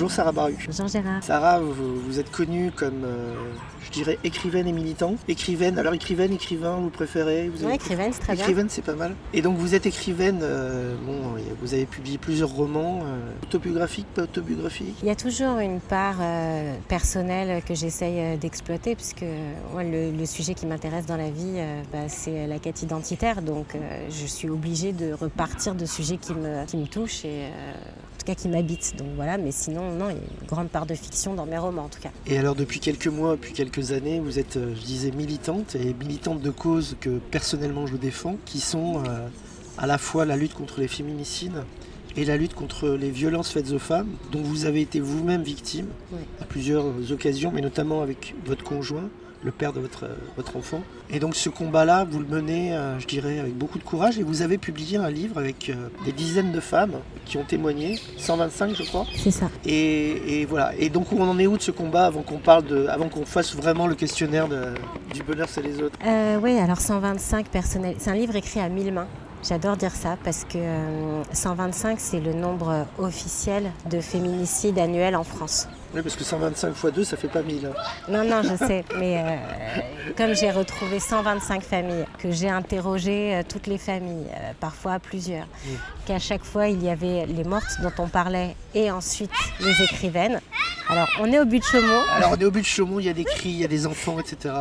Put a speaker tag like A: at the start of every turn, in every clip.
A: Bonjour Sarah Baru.
B: Bonjour Gérard.
A: Sarah, vous êtes connue comme, je dirais, écrivaine et militante. Écrivaine, alors écrivain, vous préférez
B: Oui, écrivaine, c'est très bien.
A: Écrivaine, c'est pas mal. Et donc vous êtes écrivaine, vous avez publié plusieurs romans, autobiographiques, pas autobiographiques.
B: Il y a toujours une part personnelle que j'essaye d'exploiter, puisque moi, le sujet qui m'intéresse dans la vie, c'est la quête identitaire. Donc je suis obligée de repartir de sujets qui me touchent et en tout cas qui m'habitent. Donc voilà, mais sinon, non, il y a une grande part de fiction dans mes romans en tout cas.
A: Et alors depuis quelques mois, depuis quelques années, vous êtes, je disais, militante de causes que personnellement je défends, qui sont à la fois la lutte contre les féminicides et la lutte contre les violences faites aux femmes, dont vous avez été vous-même victime à plusieurs occasions, mais notamment avec votre conjoint, le père de votre enfant. Et donc ce combat-là, vous le menez, je dirais, avec beaucoup de courage, et vous avez publié un livre avec des dizaines de femmes qui ont témoigné, 125 je crois.
B: C'est ça.
A: Et voilà. Et donc on en est où de ce combat avant qu'on fasse vraiment le questionnaire du bonheur c'est les autres?
B: Oui, alors 125 personnels. C'est un livre écrit à 1000 mains. J'adore dire ça parce que 125, c'est le nombre officiel de féminicides annuels en France.
A: Oui, parce que 125 x 2, ça fait pas 1000.
B: Non, je sais, mais comme j'ai retrouvé 125 familles, que j'ai interrogé toutes les familles, parfois plusieurs, qu'à chaque fois il y avait les mortes dont on parlait et ensuite les écrivaines. Alors on est au but de Chaumont.
A: Il y a des cris, il y a des enfants, etc.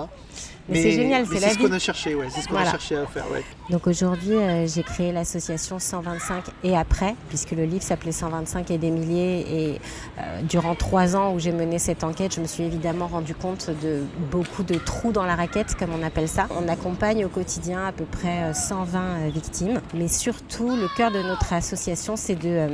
B: Mais c'est génial, c'est la vie.
A: C'est ce qu'on a cherché, c'est ce qu'on a cherché à faire. Ouais.
B: Donc aujourd'hui, j'ai créé l'association 125 et après, puisque le livre s'appelait 125 et des milliers. Et durant 3 ans où j'ai mené cette enquête, je me suis évidemment rendu compte de beaucoup de trous dans la raquette, comme on appelle ça. On accompagne au quotidien à peu près 120 victimes. Mais surtout, le cœur de notre association, c'est de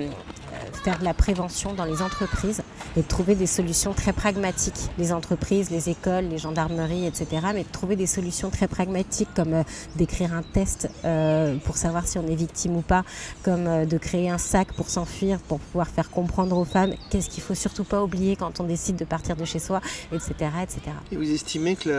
B: faire de la prévention dans les entreprises et de trouver des solutions très pragmatiques. Les entreprises, les écoles, les gendarmeries, etc. Mais de trouver des solutions très pragmatiques comme d'écrire un test pour savoir si on est victime ou pas, comme de créer un sac pour s'enfuir, pour pouvoir faire comprendre aux femmes qu'est-ce qu'il ne faut surtout pas oublier quand on décide de partir de chez soi, etc. etc.
A: Et vous estimez qu'il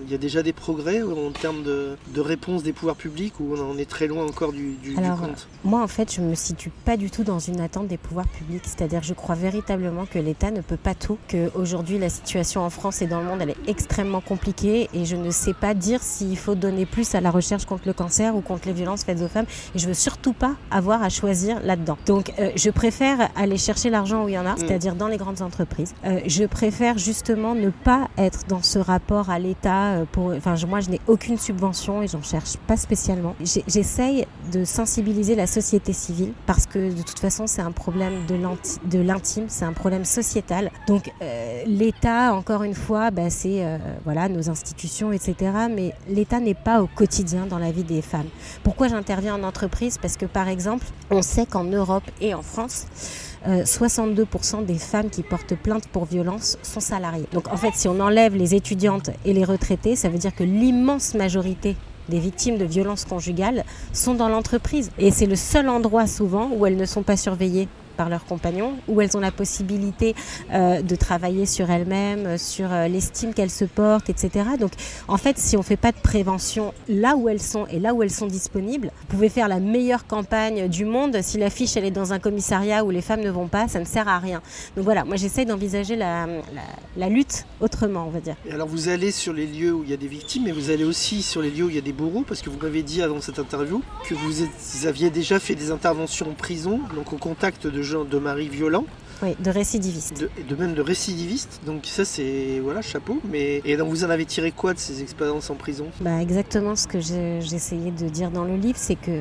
A: y a déjà des progrès en termes de réponse des pouvoirs publics ou on en est très loin encore du compte?
B: Moi, en fait, je ne me situe pas du tout dans une attente des pouvoirs publics. C'est-à-dire, je crois véritablement que l'État ne peut pas tout, qu'aujourd'hui, la situation en France et dans le monde, elle est extrêmement compliquée et je ne sais pas dire s'il faut donner plus à la recherche contre le cancer ou contre les violences faites aux femmes. Et je ne veux surtout pas avoir à choisir là-dedans. Donc, je préfère aller chercher l'argent où il y en a, c'est-à-dire dans les grandes entreprises. Je préfère justement ne pas être dans ce rapport à l'État. Moi, je n'ai aucune subvention et j'en cherche pas spécialement. J'essaye de sensibiliser la société civile parce que de toute façon, c'est un problème de l'intime, c'est un problème sociétal. Donc l'État, encore une fois, c'est nos institutions, etc. Mais l'État n'est pas au quotidien dans la vie des femmes. Pourquoi j'interviens en entreprise? Parce que par exemple, on sait qu'en Europe et en France, 62% des femmes qui portent plainte pour violence sont salariées. Donc en fait, si on enlève les étudiantes et les retraitées, ça veut dire que l'immense majorité des victimes de violences conjugales sont dans l'entreprise. Et c'est le seul endroit souvent où elles ne sont pas surveillées par leurs compagnons, où elles ont la possibilité de travailler sur elles-mêmes, sur l'estime qu'elles se portent, etc. Donc en fait, si on ne fait pas de prévention là où elles sont et là où elles sont disponibles, vous pouvez faire la meilleure campagne du monde, si l'affiche elle est dans un commissariat où les femmes ne vont pas, ça ne sert à rien. Donc voilà, moi j'essaye d'envisager la lutte autrement, on va dire.
A: Et alors vous allez sur les lieux où il y a des victimes, mais vous allez aussi sur les lieux où il y a des bourreaux, parce que vous m'avez dit avant cette interview que vous aviez déjà fait des interventions en prison, donc au contact de maris violents.
B: Oui, de récidivistes.
A: Même de récidivistes. Donc ça, c'est... Voilà, chapeau. Et donc vous en avez tiré quoi de ces expériences en prison?
B: Exactement ce que j'essayais de dire dans le livre, c'est que...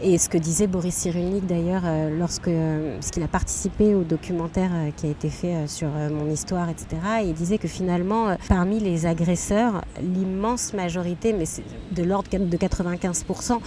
B: et ce que disait Boris Cyrulnik d'ailleurs, parce qu'il a participé au documentaire qui a été fait sur mon histoire, etc. Et il disait que finalement, parmi les agresseurs, l'immense majorité, mais c'est de l'ordre de 95%,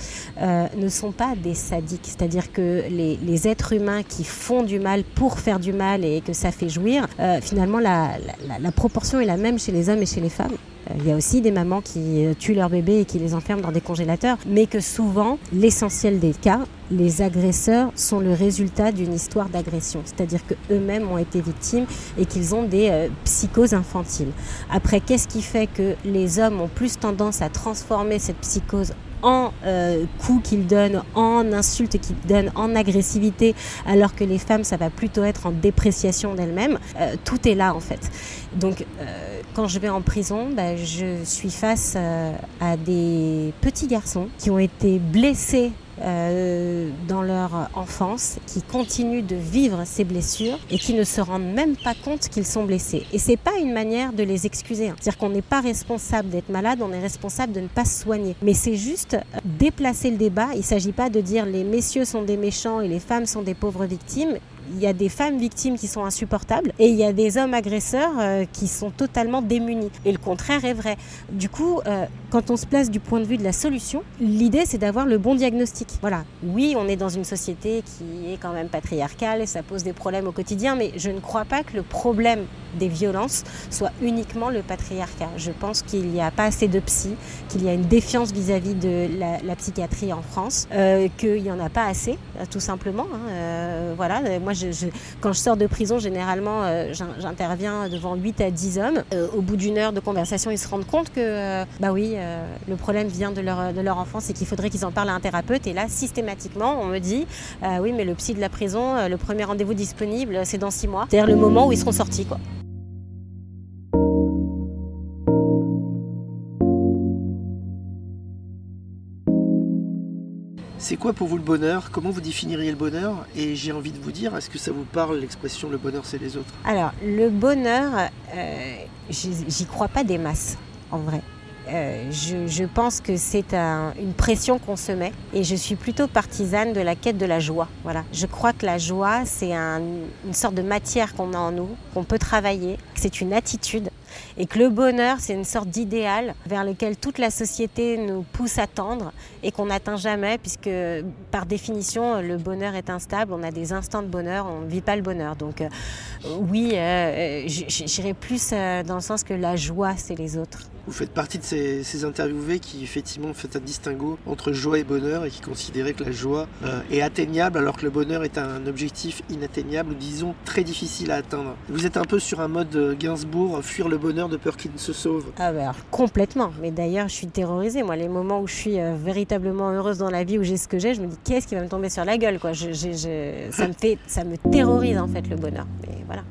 B: ne sont pas des sadiques. C'est-à-dire que les êtres humains qui font du mal pour faire du mal et que ça fait jouir, finalement la proportion est la même chez les hommes et chez les femmes. Il y a aussi des mamans qui tuent leurs bébés et qui les enferment dans des congélateurs, mais que souvent, l'essentiel des cas, les agresseurs sont le résultat d'une histoire d'agression. C'est-à-dire qu'eux-mêmes ont été victimes et qu'ils ont des psychoses infantiles. Après, qu'est-ce qui fait que les hommes ont plus tendance à transformer cette psychose en coups qu'il donne, en insultes qu'il donne, en agressivité, alors que les femmes, ça va plutôt être en dépréciation d'elles-mêmes. Tout est là en fait. Donc quand je vais en prison, je suis face à des petits garçons qui ont été blessés dans leur enfance, qui continuent de vivre ces blessures et qui ne se rendent même pas compte qu'ils sont blessés. Et c'est pas une manière de les excuser. C'est-à-dire qu'on n'est pas responsable d'être malade, on est responsable de ne pas se soigner. Mais c'est juste déplacer le débat. Il ne s'agit pas de dire les messieurs sont des méchants et les femmes sont des pauvres victimes. Il y a des femmes victimes qui sont insupportables et il y a des hommes agresseurs qui sont totalement démunis. Et le contraire est vrai. Du coup, quand on se place du point de vue de la solution, l'idée c'est d'avoir le bon diagnostic. Voilà. Oui, on est dans une société qui est quand même patriarcale et ça pose des problèmes au quotidien, mais je ne crois pas que le problème des violences soit uniquement le patriarcat. Je pense qu'il n'y a pas assez de psy, qu'il y a une défiance vis-à-vis de la psychiatrie en France, qu'il n'y en a pas assez, tout simplement. Voilà. Moi, quand je sors de prison, généralement, j'interviens devant 8 à 10 hommes. Au bout d'une heure de conversation, ils se rendent compte que, le problème vient de leur enfance et qu'il faudrait qu'ils en parlent à un thérapeute. Et là, systématiquement, on me dit, oui, mais le psy de la prison, le premier rendez-vous disponible, c'est dans 6 mois. C'est-à-dire le moment où ils seront sortis, quoi.
A: C'est quoi pour vous le bonheur? Comment vous définiriez le bonheur? Et j'ai envie de vous dire, est-ce que ça vous parle l'expression « le bonheur c'est les autres » ?
B: Alors, le bonheur, j'y crois pas des masses, en vrai. Je pense que c'est une pression qu'on se met et je suis plutôt partisane de la quête de la joie. Voilà. Je crois que la joie, c'est une sorte de matière qu'on a en nous, qu'on peut travailler, que c'est une attitude. Et que le bonheur, c'est une sorte d'idéal vers lequel toute la société nous pousse à tendre et qu'on n'atteint jamais, puisque par définition, le bonheur est instable. On a des instants de bonheur, on ne vit pas le bonheur. Donc oui, j'irais plus dans le sens que la joie, c'est les autres.
A: Vous faites partie de ces interviewés qui effectivement font un distinguo entre joie et bonheur et qui considéraient que la joie est atteignable alors que le bonheur est un objectif inatteignable ou disons très difficile à atteindre. Vous êtes un peu sur un mode Gainsbourg, fuir le bonheur de peur qu'il ne se sauve.
B: Ah alors, complètement, mais d'ailleurs je suis terrorisée. Moi, les moments où je suis véritablement heureuse dans la vie, où j'ai ce que j'ai, je me dis qu'est-ce qui va me tomber sur la gueule, quoi. Ça me terrorise en fait le bonheur. Mais voilà.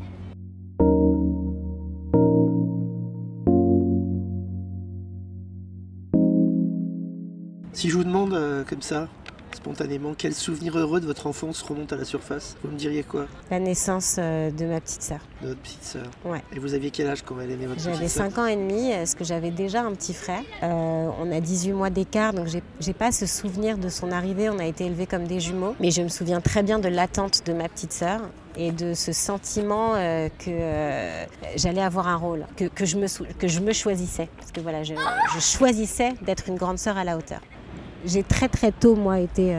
A: Si je vous demande comme ça, spontanément, quel souvenir heureux de votre enfance remonte à la surface, vous me diriez quoi?
B: La naissance de ma petite sœur.
A: De votre petite sœur.
B: Ouais.
A: Et vous aviez quel âge quand elle est née, votre petite sœur?
B: J'avais 5 ans et demi, parce que j'avais déjà un petit frère. On a 18 mois d'écart, donc j'ai pas ce souvenir de son arrivée. On a été élevés comme des jumeaux. Mais je me souviens très bien de l'attente de ma petite sœur et de ce sentiment que j'allais avoir un rôle, que je me choisissais. Parce que voilà, je choisissais d'être une grande sœur à la hauteur. J'ai très très tôt, moi, été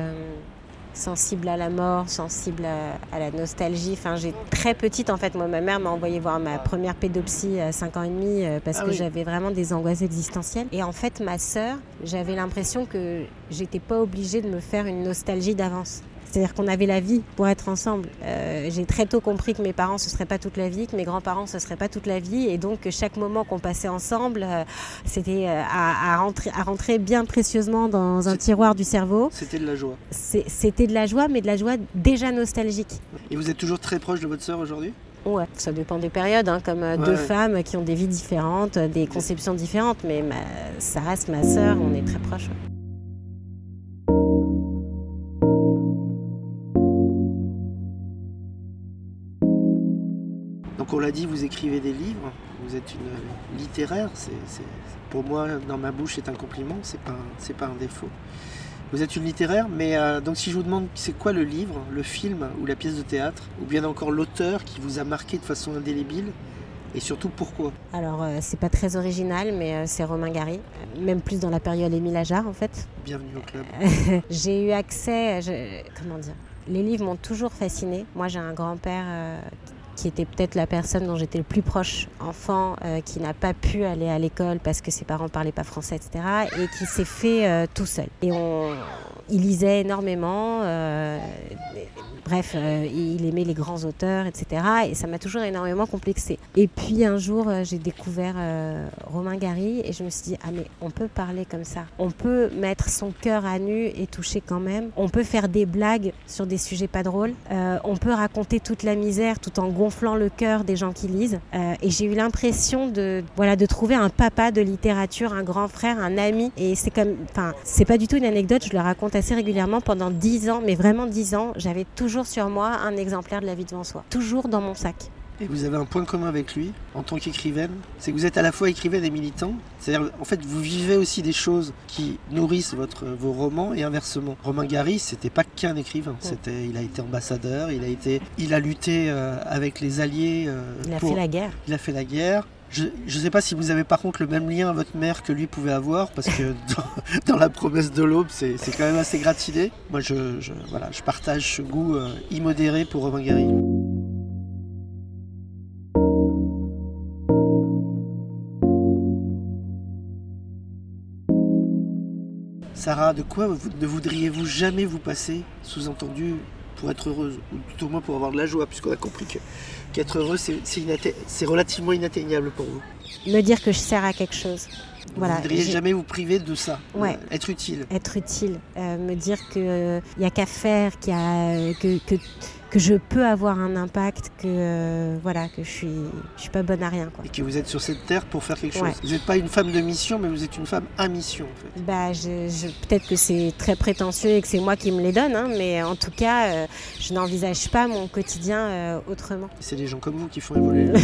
B: sensible à la mort, sensible à la nostalgie. Enfin, j'ai très petite, en fait, moi, ma mère m'a envoyé voir ma première pédopsie à 5 ans et demi parce que j'avais vraiment des angoisses existentielles. Et en fait, ma sœur, j'avais l'impression que j'étais pas obligée de me faire une nostalgie d'avance. C'est-à-dire qu'on avait la vie pour être ensemble. J'ai très tôt compris que mes parents, ce ne serait pas toute la vie, que mes grands-parents, ce ne serait pas toute la vie. Et donc, chaque moment qu'on passait ensemble, c'était à rentrer bien précieusement dans un tiroir du cerveau.
A: C'était de la joie.
B: C'était de la joie, mais de la joie déjà nostalgique.
A: Et vous êtes toujours très proche de votre sœur aujourd'hui ?
B: Ouais, ça dépend des périodes, comme deux femmes qui ont des vies différentes, des conceptions différentes. Mais ça reste ma sœur, on est très proches. Ouais.
A: Donc on l'a dit, vous écrivez des livres, vous êtes une littéraire, pour moi, dans ma bouche, c'est un compliment, c'est pas un défaut. Vous êtes une littéraire, mais donc si je vous demande c'est quoi le livre, le film ou la pièce de théâtre, ou bien encore l'auteur qui vous a marqué de façon indélébile, et surtout pourquoi ? Alors
B: c'est pas très original, mais c'est Romain Gary, même plus dans la période Émile Ajar en fait.
A: Bienvenue au club.
B: J'ai eu accès, les livres m'ont toujours fascinée. Moi j'ai un grand-père qui était peut-être la personne dont j'étais le plus proche, enfant, qui n'a pas pu aller à l'école parce que ses parents ne parlaient pas français, etc. et qui s'est fait tout seul. Et il lisait énormément. Bref, il aimait les grands auteurs, etc. Et ça m'a toujours énormément complexée. Et puis un jour, j'ai découvert Romain Gary et je me suis dit, ah mais on peut parler comme ça. On peut mettre son cœur à nu et toucher quand même. On peut faire des blagues sur des sujets pas drôles. On peut raconter toute la misère tout en gonflant le cœur des gens qui lisent. Et j'ai eu l'impression de trouver un papa de littérature, un grand frère, un ami. Et c'est pas du tout une anecdote, je le raconte assez régulièrement. Pendant 10 ans, mais vraiment 10 ans, j'avais toujours sur moi un exemplaire de La vie devant soi, toujours dans mon sac.
A: Et vous avez un point commun avec lui, en tant qu'écrivaine, c'est que vous êtes à la fois écrivaine et militant. C'est-à-dire, en fait, vous vivez aussi des choses qui nourrissent vos romans et inversement. Romain Gary, c'était pas qu'un écrivain. Il a été ambassadeur, il a lutté avec les Alliés.
B: Il a fait la guerre.
A: Il a fait la guerre. Je ne sais pas si vous avez par contre le même lien à votre mère que lui pouvait avoir, parce que dans La promesse de l'aube, c'est quand même assez gratiné. Moi, je partage ce goût immodéré pour Romain Gary. Sarah, de quoi ne voudriez-vous jamais vous passer, sous-entendu, pour être heureuse, ou tout au moins pour avoir de la joie, puisqu'on a compris qu'être heureux, c'est relativement inatteignable pour vous.
B: Me dire que je sers à quelque chose.
A: Vous ne voudriez jamais vous priver de ça,
B: ouais.
A: Être utile.
B: Être utile, me dire qu'il n'y a qu'à faire, que je peux avoir un impact, que je suis pas bonne à rien, quoi.
A: Et que vous êtes sur cette terre pour faire quelque chose. Vous n'êtes pas une femme de mission, mais vous êtes une femme à mission, en fait.
B: Peut-être que c'est très prétentieux et que c'est moi qui me les donne, hein, mais en tout cas, je n'envisage pas mon quotidien autrement.
A: C'est les gens comme vous qui font évoluer le monde.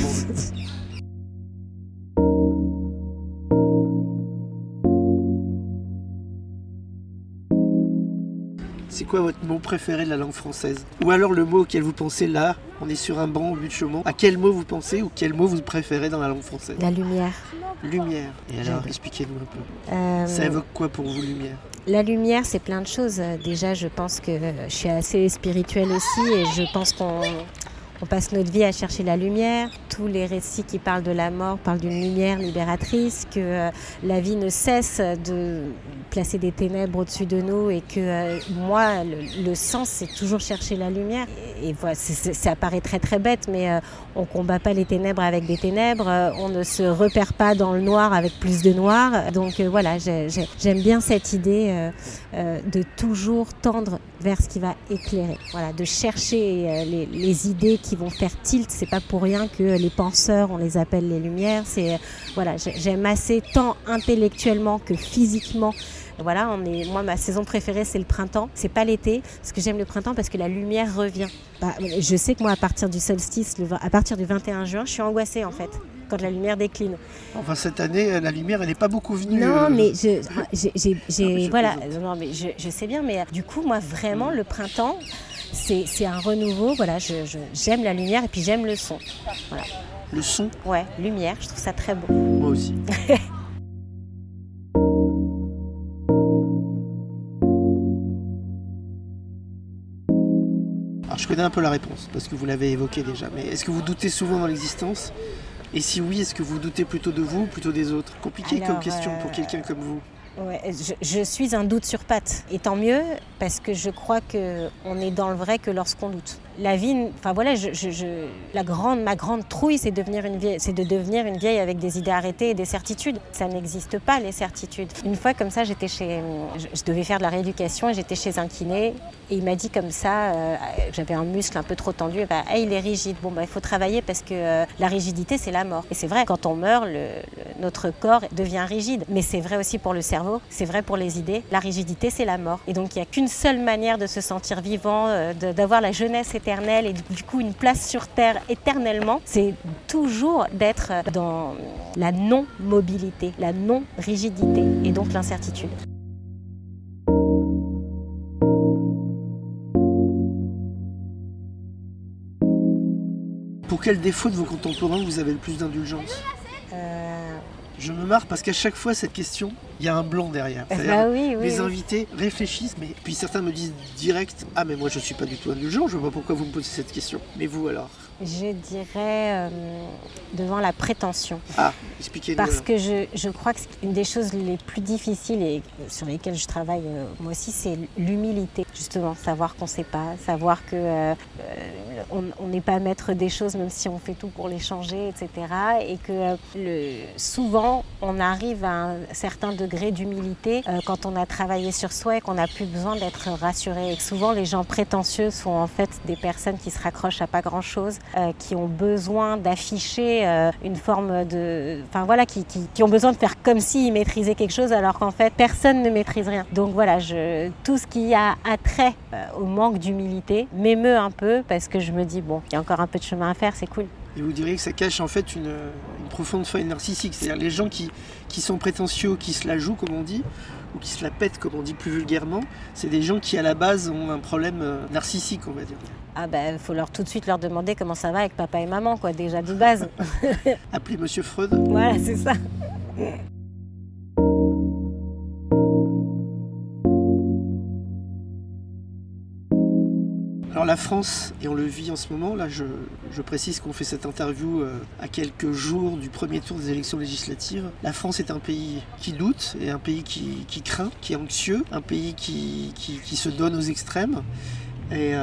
A: C'est quoi votre mot préféré de la langue française? Ou alors le mot auquel vous pensez là, on est sur un banc au but de Chaumont. À quel mot vous pensez ou quel mot vous préférez dans la langue française?
B: La lumière.
A: Lumière. Et alors, expliquez-nous un peu. Ça évoque quoi pour vous, lumière?
B: La lumière, c'est plein de choses. Déjà, je pense que je suis assez spirituelle aussi et je pense qu'on passe notre vie à chercher la lumière. Tous les récits qui parlent de la mort parlent d'une lumière libératrice, que la vie ne cesse de placer des ténèbres au-dessus de nous et que moi, le sens, c'est toujours chercher la lumière. Et voilà, ça paraît très très bête, mais on ne combat pas les ténèbres avec des ténèbres, on ne se repère pas dans le noir avec plus de noir. Donc voilà, j'aime bien cette idée de toujours tendre vers ce qui va éclairer. Voilà, de chercher les idées qui vont faire tilt. C'est pas pour rien que les penseurs, on les appelle les lumières. J'aime assez tant intellectuellement que physiquement. Voilà, moi ma saison préférée c'est le printemps, c'est pas l'été, parce que j'aime le printemps parce que la lumière revient. Je sais que moi à partir du solstice, à partir du 21 juin, je suis angoissée en fait, quand la lumière décline.
A: Enfin cette année, la lumière elle n'est pas beaucoup venue.
B: Non mais je sais bien, mais du coup moi vraiment le printemps, c'est un renouveau, voilà, j'aime la lumière et puis j'aime le son. Voilà.
A: Le son?
B: Ouais, lumière, je trouve ça très beau.
A: Moi aussi. Alors, je connais un peu la réponse, parce que vous l'avez évoqué déjà, mais est-ce que vous doutez souvent dans l'existence? Et si oui, est-ce que vous doutez plutôt de vous ou plutôt des autres? Compliqué comme question pour quelqu'un comme vous.
B: Ouais, je suis un doute sur pattes. Et tant mieux, parce que je crois qu'on est dans le vrai que lorsqu'on doute. La vie, enfin voilà, ma grande trouille, c'est de devenir une vieille avec des idées arrêtées et des certitudes. Ça n'existe pas, les certitudes. Une fois, comme ça, je devais faire de la rééducation et j'étais chez un kiné. Et il m'a dit comme ça, j'avais un muscle un peu trop tendu, il est rigide. Bon, il faut travailler parce que la rigidité, c'est la mort. Et c'est vrai, quand on meurt, notre corps devient rigide. Mais c'est vrai aussi pour le cerveau, c'est vrai pour les idées. La rigidité, c'est la mort. Et donc, il n'y a qu'une seule manière de se sentir vivant, d'avoir la jeunesse éternelle et du coup une place sur Terre éternellement, c'est toujours d'être dans la non-mobilité, la non-rigidité et donc l'incertitude.
A: Pour quel défaut de vos contemporains vous avez le plus d'indulgence? Je me marre parce qu'à chaque fois cette question, Il y a un blanc derrière.
B: Bah oui, oui.
A: Les
B: oui.
A: invités réfléchissent, mais puis certains me disent direct, ah mais moi je suis pas du tout indulgent, je vois pas pourquoi vous me posez cette question. Mais vous alors?
B: Je dirais devant la prétention.
A: Ah, expliquez-nous.
B: Parce
A: alors.
B: que je crois que une des choses les plus difficiles et sur lesquelles je travaille moi aussi, c'est l'humilité. Justement, savoir qu'on ne sait pas, savoir que on n'est pas maître des choses même si on fait tout pour les changer, etc. Et que souvent, on arrive à un certain degré d'humilité quand on a travaillé sur soi et qu'on n'a plus besoin d'être rassuré. Et que souvent, les gens prétentieux sont en fait des personnes qui se raccrochent à pas grand-chose, qui ont besoin d'afficher une forme de... Enfin voilà, qui ont besoin de faire comme s'ils maîtrisaient quelque chose alors qu'en fait, personne ne maîtrise rien. Donc voilà, tout ce qui a attrait au manque d'humilité m'émeut un peu parce que je me dis, bon, il y a encore un peu de chemin à faire, c'est cool.
A: Et vous diriez que ça cache en fait une profonde faille narcissique, c'est-à-dire les gens qui sont prétentieux, qui se la jouent comme on dit, ou qui se la pètent comme on dit plus vulgairement, c'est des gens qui à la base ont un problème narcissique, on va dire.
B: Ah ben, faut tout de suite leur demander comment ça va avec papa et maman, quoi, déjà de base.
A: Appelez Monsieur Freud.
B: Voilà, c'est ça.
A: Alors la France, et on le vit en ce moment, là je précise qu'on fait cette interview à quelques jours du premier tour des élections législatives. La France est un pays qui doute, et un pays qui craint, qui est anxieux, un pays qui se donne aux extrêmes. Et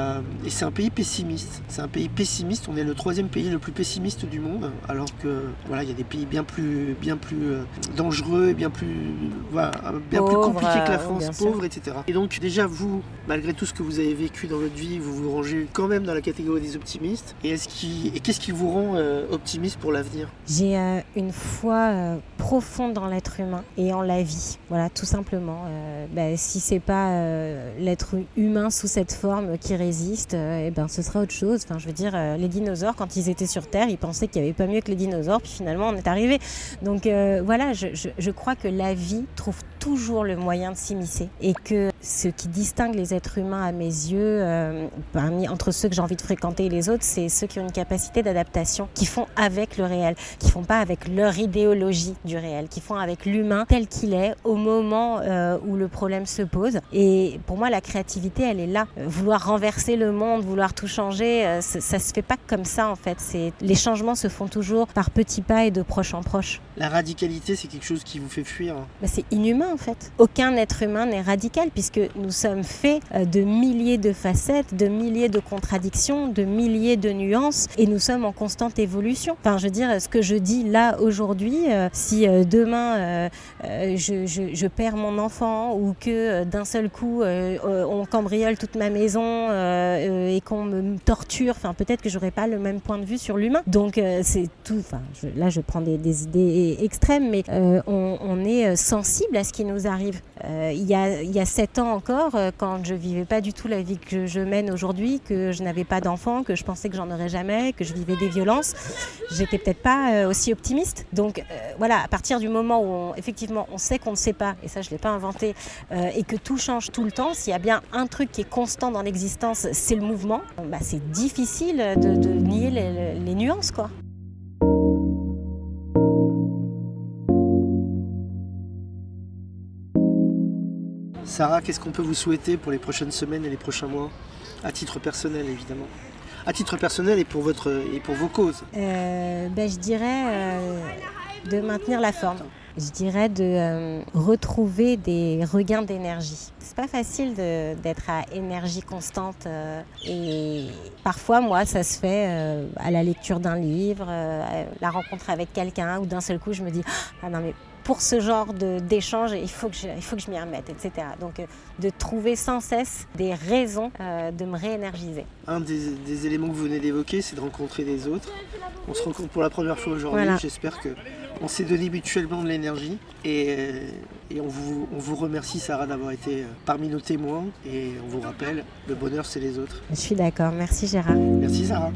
A: c'est un pays pessimiste. C'est un pays pessimiste. On est le 3e pays le plus pessimiste du monde, alors que voilà, il y a des pays bien plus dangereux et bien plus compliqués que la France, pauvres, etc. Et donc déjà vous, malgré tout ce que vous avez vécu dans votre vie, vous vous rangez quand même dans la catégorie des optimistes. Et qu'est-ce qui vous rend optimiste pour l'avenir?
B: J'ai une foi profonde dans l'être humain et en la vie. Voilà, tout simplement. Si c'est pas l'être humain sous cette forme qui résiste, ce sera autre chose. Enfin, je veux dire, les dinosaures, quand ils étaient sur Terre, ils pensaient qu'il n'y avait pas mieux que les dinosaures, puis finalement on est arrivé. Donc voilà, je crois que la vie trouve toujours le moyen de s'immiscer et que ce qui distingue les êtres humains à mes yeux, entre ceux que j'ai envie de fréquenter et les autres, c'est ceux qui ont une capacité d'adaptation, qui font avec le réel, qui font pas avec leur idéologie du réel, qui font avec l'humain tel qu'il est au moment où le problème se pose. Et pour moi, la créativité, elle est là. Vouloir renverser le monde, vouloir tout changer, ça se fait pas comme ça en fait. Les changements se font toujours par petits pas et de proche en proche.
A: La radicalité, c'est quelque chose qui vous fait fuir?
B: C'est inhumain en fait. Aucun être humain n'est radical puisque nous sommes faits de milliers de facettes, de milliers de contradictions, de milliers de nuances et nous sommes en constante évolution. Enfin, je veux dire, ce que je dis là aujourd'hui, si demain je perds mon enfant ou que d'un seul coup on cambriole toute ma maison et qu'on me torture, enfin peut-être que j'aurais pas le même point de vue sur l'humain. Donc c'est tout. Enfin, là je prends des idées extrêmes, mais on est sensible à ce qui nous arrive. Il y a 7 ans encore, quand je vivais pas du tout la vie que je mène aujourd'hui, que je n'avais pas d'enfant, que je pensais que j'en aurais jamais, que je vivais des violences, j'étais peut-être pas aussi optimiste. Donc voilà, à partir du moment où effectivement on sait qu'on ne sait pas, et ça je l'ai pas inventé, et que tout change tout le temps, s'il y a bien un truc qui est constant dans l'existence, c'est le mouvement, c'est difficile de nier les nuances, quoi.
A: Sarah, qu'est-ce qu'on peut vous souhaiter pour les prochaines semaines et les prochains mois? À titre personnel, évidemment. À titre personnel et pour vos causes.
B: Je dirais de maintenir la forme. Je dirais de retrouver des regains d'énergie. C'est pas facile d'être à énergie constante et parfois, moi, ça se fait à la lecture d'un livre, la rencontre avec quelqu'un où d'un seul coup, je me dis « Ah non mais pour ce genre d'échange, il faut que je m'y remette, etc. » Donc, de trouver sans cesse des raisons de me réénergiser. Un
A: des éléments que vous venez d'évoquer, c'est de rencontrer des autres. On se rencontre pour la première fois aujourd'hui. Voilà. J'espère qu'on s'est donné mutuellement de l'énergie. Et on vous remercie, Sarah, d'avoir été parmi nos témoins. Et on vous rappelle, le bonheur, c'est les autres.
B: Je suis d'accord. Merci, Gérard.
A: Merci, Sarah.